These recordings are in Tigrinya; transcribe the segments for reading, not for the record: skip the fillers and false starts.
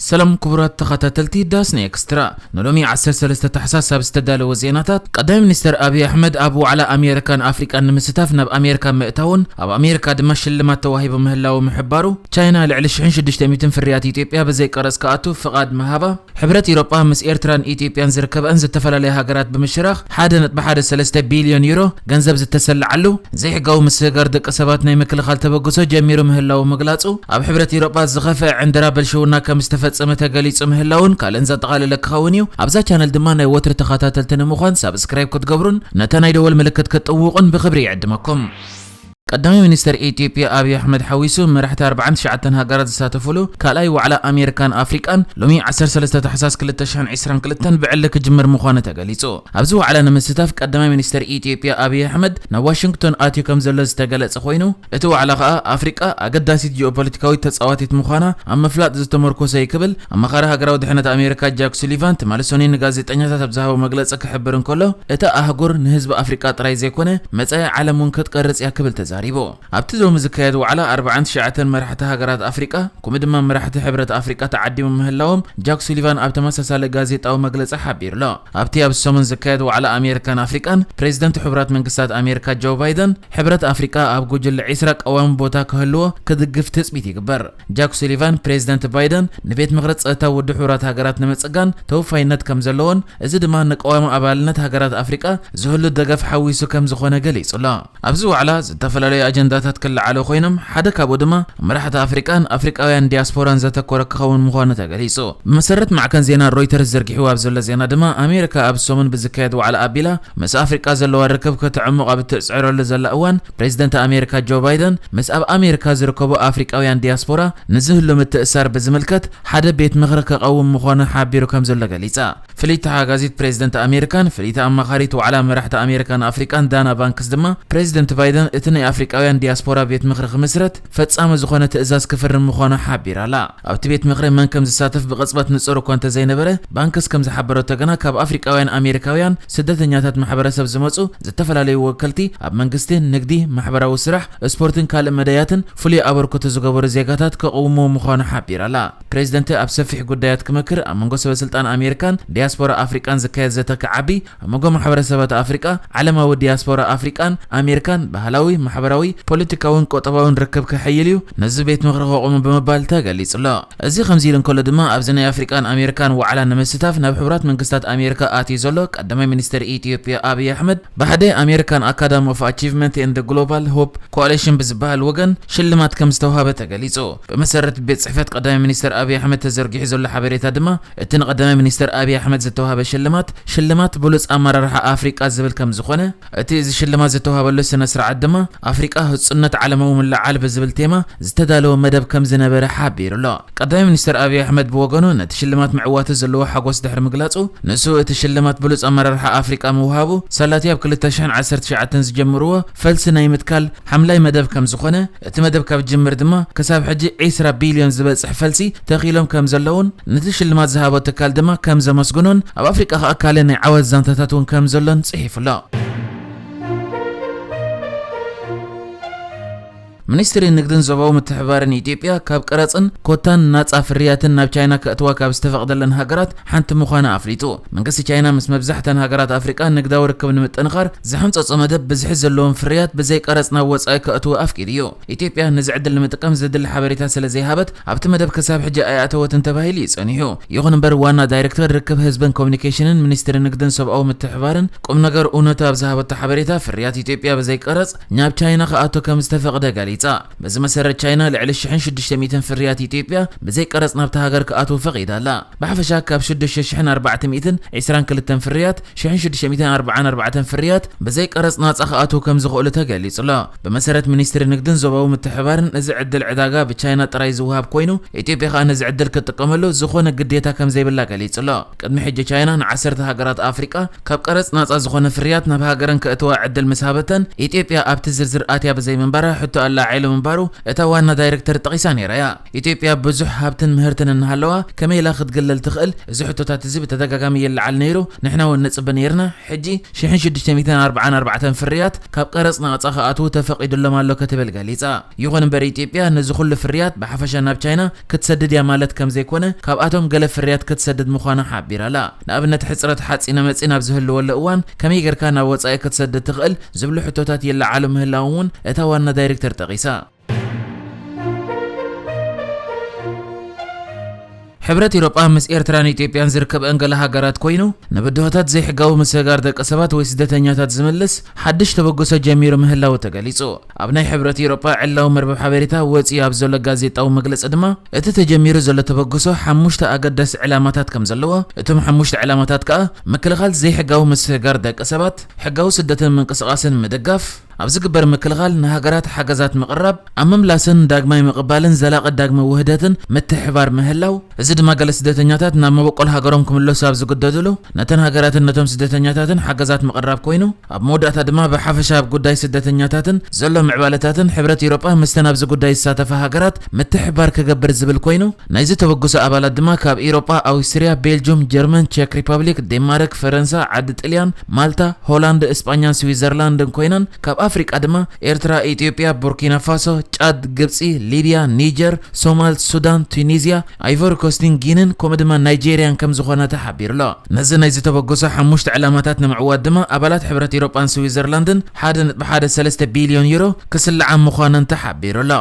سلام كبرات تخاتلتي داسني اكسترا نلومي 13 تحساس بستدالو وزيناتات قدام منستر ابي احمد ابو على امريكان افريكا نمستاف ناب امريكا مئتون اب امريكا دما شلمات توهيب مهلاو محبارو تشاينا لعلش 600 فريات ايثيوبيا بزي قرص كاتو فقاد مهابا حبرت اوروبا مس ايرتران ايثيوبيان زركب انز تفلالي هاجرات بمشراخ حادنت بحد 3 بليون يورو غنزب زتسلعلو زي حقاو مس غردق سبات ناي مكلخال تبغسو جميرو مهلاو مغلاصو اب حبرت اوروبا زخفه عندرا بلشونا كمستف فصمه غليص مهلاون كالن زطقال لكخونيو ابزا چانل دما ناي وتر تخاتاتلتن مخان سبسكرايب كتغبرون نتناي دول ملكت كتطوقون بخبري يعدمكم قدامي منستر ايثيوبيا ابي احمد حويسو مرحت 49 هاجرات ساتفلو كالاي وعلى امريكان افريكان لومي 13 تحساس 2022 بعلك جمر مخانه تغليصو ابزو على نمستاف قدامي منستر ايثيوبيا ابي احمد نا واشنطن اتيو كم زلز تغلص خوينو اتو على افريقا اقداسيت جيوبوليتيكاوي تصاواتيت مخانا ام مفلاط زتمركوسي كبل اما خره هاجراو دحنت امريكا جاك سوليفان تمالسونين غازيطنيات تبزاو مغلص كحبرن كله اتا اهغور نحزب افريقا طراي زيكونه مصاي عالمون كتقرص يا كبل تزاريبو ابتزو مزكايدو على 49 مرحته هاجرات افريقا كومدما مرحته حبرت افريقا تعديم مهلاوم جاك سوليفان اب تمسسال غازيطاو مغلص حبيرلو ابتي اب سومن زكايدو على امريكان افريقان بريزيدنت حبرات منقسات امريكا جو بايدن حبرت افريقا اب جوجل عسرق قوام بوتا كهلو كدغف تصبيت يغبر جاك سوليفان بريزيدنت بايدن نبيت مغرص اتا ود حبرات هاجرات نمصغان توفاينت كم زلون እዚ ድማ ንቀዋም አባልነት ሃገራት አፍሪቃ ዝህሉ ደገፍ ሓዊሱ ከም ዝኾነ ገሊጹላ ኣብዚ ዋዕላ ዝተፈለለዩ አጀንዳታት ክልዓሉ ኮይኖም ሓደ ካብኡ ድማ መራሕቲ አፍሪቃን አፍሪቃውያን ዲያስፖራን ዘተኮረ ክኸውን ምዃኑ ተገሊጹ ብመሰረት ማዕከን ዜና ሮይተርስ ዘርጊሑ ኣብ ዘሎ ዜና ድማ ኣሜሪካ ኣብ ሰሙን ብዝካየድ ዋዕላ ኣቢላ ምስ አፍሪቃ ዘለዋ ርክብ ክትዕምቕ ኣብ እትፅዕረሉ ዘላ እዋን ፕሬዚደንት አሜሪካ ጆ ባይደን ምስ ኣብ አሜሪካ ዝርከቡ አፍሪቃውያን ዲያስፖራ ንዝህሉ ምትእሳር ብዝምልከት ሓደ ቤት ምኽሪ ክቐውም ምዃኑ ሓቢሩ ከም ዘሎ ገሊጻ ፍሊታ ጋዜት ፕሬዚደንት አሜሪካን ፍሊታ አማኻሪት ዋዕላ መራሕቲ አሜሪካን አፍሪቃን ዳና ባንክስ ድማ ፕሬዚደንት ባይደን እቲ ናይ አፍሪቃውያን ዲያስፖራ ቤት ምኽሪ ክምስረት ፈጻመ ዝኾነ ትእዛዝ ክፍርም ምዃኑ ሓቢራላ ኣብቲ ቤት ምኽሪ መን ከም ዝሳተፍ ብቕጽበት ንጹር እኳ እንተዘይነበረ ባንክስ ከም ዝሓበሮ ተገና ካብ አፍሪቃውያን አሜሪካውያን ስደተኛታት ማሕበረሰብ ዝመጹ ዝተፈላለዩ ወከልቲ ኣብ መንግስቲ ንግዲ ማሕበራዊ ስራሕ ስፖርትን ካልእ መዳያትን ፍሉይ ኣበርክቶ ዝገበሩ ዜጋታት ክቕውሙ ምዃኑ ሓቢራላ ፕሬዚደንት ኣብ ሰፊሕ ጉዳያት ክመክር ኣብ መንጎ ሰበስልጣን አሜሪካን ዲያስፖራ አፍሪቃን ዝካየድ ዘተከዓቢ ኣብ መንጎ ማሕበረሰባት አፍሪቃ ዓለማዊ ዲያስፖራ አፍሪቃን አሜሪካን ባህላዊ ማሕበራዊ ፖለቲካውን ቆጠባውን ርክብ ክሕይልዩ ነዚ ቤት ምኽሪ ክቆሙ ብምባል ተገሊጹሎ እዚ ከምዚ ኢሉ እንከሎ ድማ ኣብዚ ናይ አፍሪቃን አሜሪካን ዋዕላ ንምስታፍ ናብ ሕብራት መንግስታት አሜሪካ ኣትዩ ዘሎ ቀዳማይ ሚኒስትር ኢትዮጵያ አብይ አሕመድ ብሓደ አሜሪካን አካዳሚ ኦፍ አቺቭመንት ኤንድ ግሎባል ሆፕ ኮአሊሽን ብዝበሃል ወገን ሽልማት ከም ዝተዋሃበ ተገሊጹ ብመሰረት ቤት ጽሕፈት ቀዳማይ ሚኒስትር አብይ አሕመድ ተዘርጊሑ ዘሎ ሓበሬታ ድማ እቲ ንቀዳማይ ሚኒስትር አብይ አሕመድ ዝተዋሃበ ሽልማት ብሉጽ ኣመራርሓ አፍሪቃ ዝብል ከም ዝኾነ እቲ እዚ ሽልማት ዝተዋሃበሉ ስነ ስርዓት ድማ አፍሪቃ ህጹነት ዓለማዊ ምልዓል ብዝብል ቴማ ዝተዳለወ መደብ ከም ዝነበረ ሓቢሩሎ ቀዳማይ ሚኒስትር አብይ አሕመድ ብወገኑ ነቲ ሽልማት ምዕዋቱ ዘለዎ ሓጎስ ድሕሪ ምግላጹ ንሱ እቲ ሽልማት ብሉጽ ኣመራርሓ አፍሪቃ ምውሃቡ ሰላቲ ኣብ 2019 ዝጀምርዎ ፈልሲ ናይ ምትካል ሓምላይ መደብ ከም ዝኾነ እቲ መደብ ካብ ጅምር ድማ ክሳብ ሕጂ 20 ቢልዮን ዝበጽሕ ፈልሲ ተኺሎም ከም ዘለውን ነቲ ሽልማት ዝሃቦ ትካል ድማ ከም ዘመስግኖን ኣብ አፍሪቃ ከኣካለ ናይ ዓወት ዛንታታት እውን ከም ዘሎን ጽሒፉሎ ሚኒስትሪ ንግድን ዞባዊ ምትሕብባርን ኢትዮጵያ ካብ ቀረጽን ኮታን ናጻ ፍርያትን ናብ ቻይና ከእትዋ ካብ ዝተፈቕደለን ሃገራት ሓንቲ ምዃና ኣፍሊጡ መንግስቲ ቻይና ምስ መብዛሕተን ሃገራት አፍሪቃ ንግዳዊ ርክብ ንምጥንኻር ዝሕምፀጾ መደብ ብዝሕዝ ዘለዎም ፍርያት ብዘይ ቀረጽ ናብ ወጻኢ ከእትዎ ኣፍቂድ እዩ ኢትዮጵያ ነዚ ዕድል ንምጥቃም ዘድሊ ሓበሬታ ስለዘይሃበት ኣብቲ መደብ ክሳብ ሕጂ ኣያእተወትን ተባሂሉ ይጸኒሑ ይኹን እምበር ዋና ዳይሬክተር ርክብ ህዝብን ኮሙኒኬሽንን ሚኒስትሪ ንግድን ሰብኣዊ ምትሕብባርን ቁም ነገር እውነቱ ኣብ ዝሃበቶ ሓበሬታ ፍርያት ኢትዮጵያ ብዘይ ቀረጽ ናብ ቻይና ከኣቶ ከም ዝተፈቕደ ገሊጹ በዚ መሰረት ቻይና ልዕሊ 600 ፍርያት ኢትዮጵያ ብዘይ ቀረጽ ናብታ ሃገር ከኣትው ፈቒዳላ ብሓፈሻ ካብ 6422 ፍርያት 6644 ፍርያት ብዘይ ቀረጽ ናጻ ከኣትው ከም ዝኽእሉ ተገሊጹሎ ብመሰረት ሚኒስትሪ ንግድን ዞባዊ ምትሕብባርን እዚ ዕድል ዕዳጋ ብቻይና ጥራይ ዝውሃብ ኮይኑ ኢትዮጵያ ከዓ ነዚ ዕድል ክትጥቀመሉ ዝኾነ ግዴታ ከም ዘይብላ ገሊጹሎ ቅድሚ ሕጂ ቻይና ን10 ሃገራት አፍሪቃ ካብ ቀረጽ ናጻ ዝኾነ ፍርያት ናብ ሃገረን ከእትዋ ዕድል ምስ ሃበተን ኢትዮጵያ ኣብቲ ዝርዝር ኣትያ ብዘይ መንበራ ሕቶ ኣላ ተላዒሉ ምንባሩ እታ ዋና ዳይሬክተር ጠቂሳ ነይራያ ኢትዮጵያ ብዙሕ ሃብትን ምህርትን እንሃለዋ ከመይ ኢላ ክትግለል ትኽእል እዚ ሕቶታት እዚ ብተደጋጋሚ የለዓል ነይሩ ንሕና እውን ነፅበ ነይርና ሕጂ 1644 ፍርያት ካብ ቀረፅ ናቕፃ ክኣትዉ ተፈቒዱሎም ኣሎ ክትብል ገሊፃ ይኹን እምበር ኢትዮጵያ ነዚ ኩሉ ፍርያት ብሓፈሻ ናብ ቻይና ክትሰድድ እያ ማለት ከም ዘይኮነ ካብኣቶም ገለ ፍርያት ክትሰድድ ምዃና ሓቢራላ ንኣብነት ሕፅረት ሓፂነ መፂን ኣብ ዝህልወሉ እዋን ከመይ ጌርካ ናብ ወፃኢ ክትሰድድ ትኽእል ዝብሉ ሕቶታት የለዓሉ ምህላዎም እውን እታ ዋና ዳይሬክተር ጠቂሳ ሕብረት ኤውሮጳ ምስ ኤርትራን ኢትዮጵያን ዝርከብ እንገለ ሃገራት ኮይኑ ንብድሆታት ዘይሕጋዊ ምስጋር ደቂ ሰባት ወይ ስደተኛታት ዝምልስ ሓድሽ ተበግሶ ጀሚሩ ምህላው ተገሊጹ ኣብ ናይ ሕብረት ኤውሮጳ ዕላው መርበብ ሓበሬታ ወፂ ኣብ ዘሎ ጋዜጣዊ መግለጺ ድማ እቲ ተጀሚሩ ዘሎ ተበግሶ ሓሙሽተ ኣገዳሲ ዕላማታት ከም ዘለዎ እቶም ሓሙሽተ ዕላማታት ከዓ ምክልኻል ዘይሕጋዊ ምስጋር ደቂ ሰባት ሕጋዊ ስደትን ምንቅስቓስን ምድጋፍ ኣብ ዝግበር ምክልኻል ንሃገራት ሓገዛት ምቕራብ ኣብ ምምላስን ዳግማይ ምቕባልን ዘላቒ ዳግመ ውህደትን ምትሕባር ምህላው እዚ ድማ ገለ ስደተኛታት ናብ መበቆል ሃገሮም ክምለሱ ኣብ ዝግደድሉ ነተን ሃገራትን ነቶም ስደተኛታትን ሓገዛት ምቕራብ ኮይኑ ኣብ መወዳእታ ድማ ብሓፈሻ ኣብ ጉዳይ ስደተኛታትን ዘሎ ምዕባለታትን ሕብረት ኤውሮጳ ምስተን ኣብዚ ጉዳይ ዝሳተፋ ሃገራት ምትሕባር ክገብር ዝብል ኮይኑ ናይዚ ተበግሶ ኣባላት ድማ ካብ ኤውሮጳ ኣውስትሪያ ቤልጅየም ጀርመን ቼክ ሪፐብሊክ ዴንማርክ ፈረንሳ ዓዲ ጣልያን ማልታ ሆላንድ እስጳኛን ስዊዘርላንድን ኮይነን ካብ አፍሪካ ድማ ኤርትራ ኢትዮጵያ ቡርኪና ፋሶ ጫድ ግብፂ ሊቢያ ኒጀር ሶማል ሱዳን ቱኒዚያ አይቮሪ ኮስትን ጊንን ከምኡ ድማ ናይጄሪያን ከም ዝኾነ ተሓቢሩሎ ነዚ ናይዚ ተበግሶ ሓሙሽተ ዕላማታት ንምዕዋት ድማ ኣባላት ሕብረት ኤውሮጳን ስዊዘርላንድን 1.13 ቢልዮን ዩሮ ክስልዓ ምዃነን ተሓቢሩሎ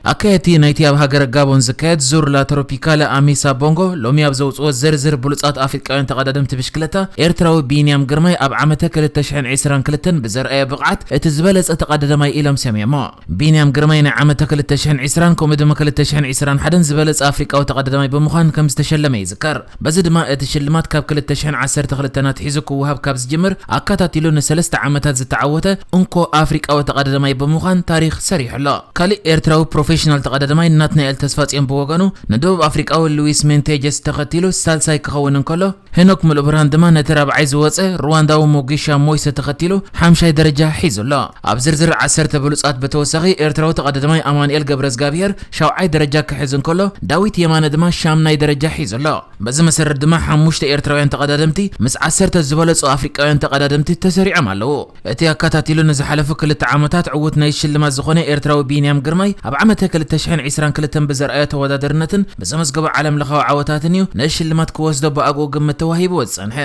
ኣካየቲ ናይቲ ኣብ ሃገረ ጋቦን ዝካየድ ዙር ላ ትሮፒካላ አሚሳ ቦንጎ ሎሚ ኣብ ዘውፅኦ ዝርዝር ብሉፃት ኣፍሪቃውያን ተቐዳደምቲ ብሽክለታ ኤርትራዊ ቢንያም ግርማይ ኣብ ዓመተ 2022 ብዘርአየ ብቕዓት እቲ ዝበለፀ ተቐዳዳማይ ኢሎም ሰሚሞ ቢንያም ግርማይ ናይ ዓመተ 2020 ከምኡ ድማ 2021 ዝበለፀ ኣፍሪቃዊ ተቐዳዳማይ ብምዃን ከም ዝተሸለመ ይዝከር በዚ ድማ እቲ ሽልማት ካብ 2012 ናትሒዙ ክወሃብ ካብ ዝጅምር ኣካታቲሉ ንሰለስተ ዓመታት ዝተዓወተ እንኮ ኣፍሪቃዊ ተቐዳዳማይ ብምዃን ታሪክ ሰሪሑሎ ካሊእ ኤርትራዊ ፕሮፌሽናል ተቀዳዳማይ ናትናኤል ተስፋጽዮን ብወገኑ ንደቡብ አፍሪካዊ ሉዊስ ሜንቴጀስ ተኸቲሉ ሳልሳይ ክኸውን እንከሎ ሄኖክ ሙሉብርሃን ድማ ነቲ ራብዓይ ዝወፀ ሩዋንዳዊ ሞጊሻ ሞይሰ ተኸቲሉ ሓምሻይ ደረጃ ሒዙሎ ኣብ ዝርዝር 10 ብሉፃት በተወሳኺ ኤርትራዊ ተቀዳዳማይ አማኑኤል ገብረዝጋብሔር ሻውዓይ ደረጃ ክሕዝ እንከሎ ዳዊት የማነ ድማ ሻምናይ ደረጃ ሒዙሎ በዚ መሰረት ድማ ሓሙሽተ ኤርትራውያን ተቀዳደምቲ ምስ 10 ዝበለፁ አፍሪካውያን ተቀዳደምቲ ተሰሪዖም ኣለዉ እቲ ኣካታቲሉ ንዝሓለፉ 2 ዓመታት ዕውት ናይ ሽልማት ዝኾነ ኤርትራዊ ቢንያም ግርማይ ኣብ ዓመተ 2022 بزرعه ተወዳዳሪነትን በዘመዝገበ ዓለም ለኻዊ ዓወታትን እዩ ንሽልማት ክወስዶ በአግኦ ግምት ተዋሂቡ ወጸንሐ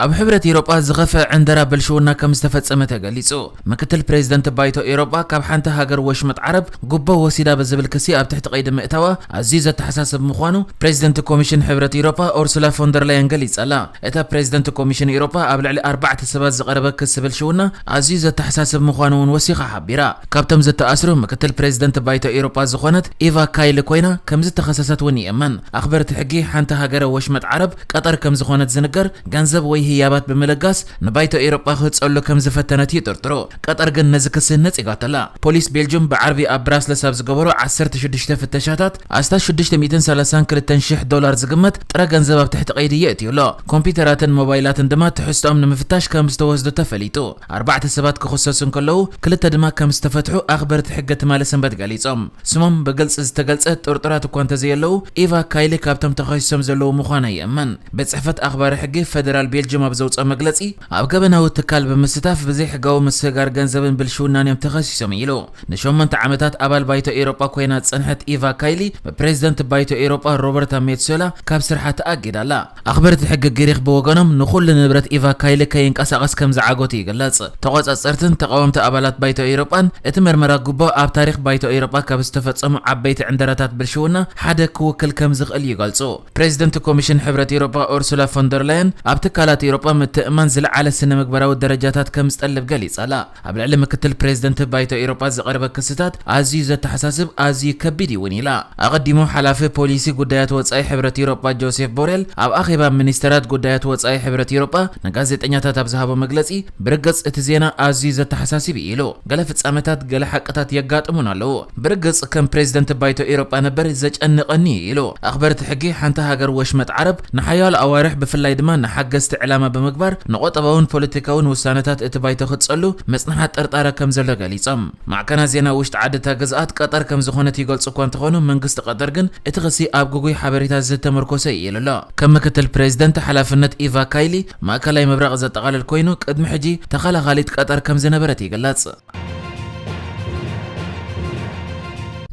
ኣብ ሕብረት ኤውሮጳ ዝኸፈ ዕንደራ በልሽውና ከም ዝተፈጸመ ተገሊጹ ምክትል ፕሬዝዳንት ባይቶ ኤውሮጳ ካብ ሓንቲ ሃገር ወሽመጥ ዓረብ ጉቦ ወሲዳ በዝብል ክሲ ኣብ ትሕቲ ቀይዲ ምእታዋ ኣዝዩ ዘተሓሳስብ ምዃኑ ፕሬዝዳንት ኮሚሽን ሕብረት ኤውሮጳ ኡርሱላ ፎንደር ላየን ገሊጻላ እታ ፕሬዝዳንት ኮሚሽን ኤውሮጳ ኣብ ልዕሊ 4 ሰባት ዝቐረበ ክስ በልሽውና ኣዝዩ ዘተሓሳስብ ምዃኑ እውን ወሲኻ ሓቢራ ካብቶም ዝተኣስሩ ምክትል ፕሬዝዳንት ባይቶ ኤውሮጳ ዝኾነት ኢቫ ካይሊ ኮይና ከም ዝተኸሰሰት እውን ይእመን ኣኽበርቲ ሕጊ ሓንቲ ሃገር ወሽመጥ ዓረብ ቀጠር ከም ዝኾነት ዝንገር ገንዘብ ወይ ህያባት በመለጋስ ንባይቶ ኤውሮጳ ክጸሉ ከም ዝፈተነት ይጥርጥሩ ቀጠር ግን ነዚ ክስ ነጽጋተላ ፖሊስ ቤልጅየም በዓርቢ ኣብ ብራስለስ ኣብ ዝገበሮ 16 ፍተሻታት ኣስታ $632,000 ዝግመት ጥረ ገንዘብ ኣብ ትሕቲ ቀይዲ የእትዩሎ ኮምፒውተራትን ሞባይላትን ድማ ትሕዝቶም ንምፍታሽ ከም ዝተወስዱ ተፈሊጡ 4 ሰባት ክኽሰሱ እንከለዉ ክልተ ድማ ከም ዝተፈትሑ ኣኽበርቲ ሕጊ ትማለ ሰንበት ገሊጾም ስሞም ብግልጽ ዝተገልጸ ጥርጥራት እኳ እንተዘየለዉ ኢቫ ካይሊ ካብቶም ተኸሲሶም ዘለዉ ምዃና ይእመን በጽሕፈት ኣኽባሪ ሕጊ ፌደራል ቤልጅየም ኣብ ዘውፅኦ መግለጺ ኣብ ገበናዊ ትካል ብምስታፍ ብዘይ ሕጋዊ ምስጋር ገንዘብን ብልሽውናን እዮም ተኸሲሶም ኢሉ ን8 ዓመታት ኣባል ባይቶ ኤውሮጳ ኮይና ጽንሐት ኢቫ ካይሊ ብፕሬዝዳንት ባይቶ ኤውሮጳ ሮበርታ ሜትሶላ ካብ ስርሓ ተኣጊዳላ ኣኽበርቲ ሕጊ ግሪኽ ብወገኖም ንኹሉ ንብረት ኢቫ ካይሊ ከይንቀሳቐስ ከም ዝዓገቱ ይግለጽ ተቆጻጸርትን ተቃወምቲ ኣባላት ባይቶ ኤውሮጳን እቲ መርመራ ጉቦ ኣብ ታሪኽ ባይቶ ኤውሮጳ ካብ ዝተፈጸሙ ዓበይቲ ዕንደራታት ብልሽውና ሓደ ክውክል ከም ዝኽእል ይገልጹ ፕሬዝዳንት ኮሚሽን ሕብረት ኤውሮጳ ኡርሱላ ፎንደር ላየን ኣብ ትካላት أوروبا متأمن زلعل السنة مقبرة والدرجات كم استقلب قليص لا قبل علم مكتل بريزيدنت بايتو أوروبا زقرب كستات عزيزة تحساسب عزي كبدي ونيلا أقدموا حلافة بوليسي قدايات وصاي حبرة أوروبا جوزيف بوريل أو أخيبا منسترات قدايات وصاي حبرة أوروبا نقازت أنياتا تبزهابو مجلسي برقص اتزينا عزيزة تحساسب إيلو قلفت أمتات قل حقتات يقات أمونالو برقص كم بريزيدنت بايتو أوروبا نبر زج أنقني إيلو أخبرت حقي حانتا هاجر وشمت عرب نحيال أوارح بفلاي دمان نحقست إعلامة بمقبر نقطبون بوليتيكاون وسانتات اتبايتو ختصلو مسنحات أرطارة كم زلق ليصم مع كان زينا وشت عدتا جزءات قطر كم زخونة يقول سكوان تخونو منقست قطر جن اتغسي أبقوي حبريتا زت مركوسي إلا كم كتل بريزيدنت حلافنت إيفا كايلي ما كلاي مبرغ زت قال الكوينو قدم حجي تخلى خالد قطر كم زنبرتي قلاتس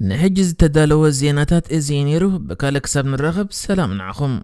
نحجز تدالو الزيناتات إزينيرو بكالك سب نرغب سلام نعخم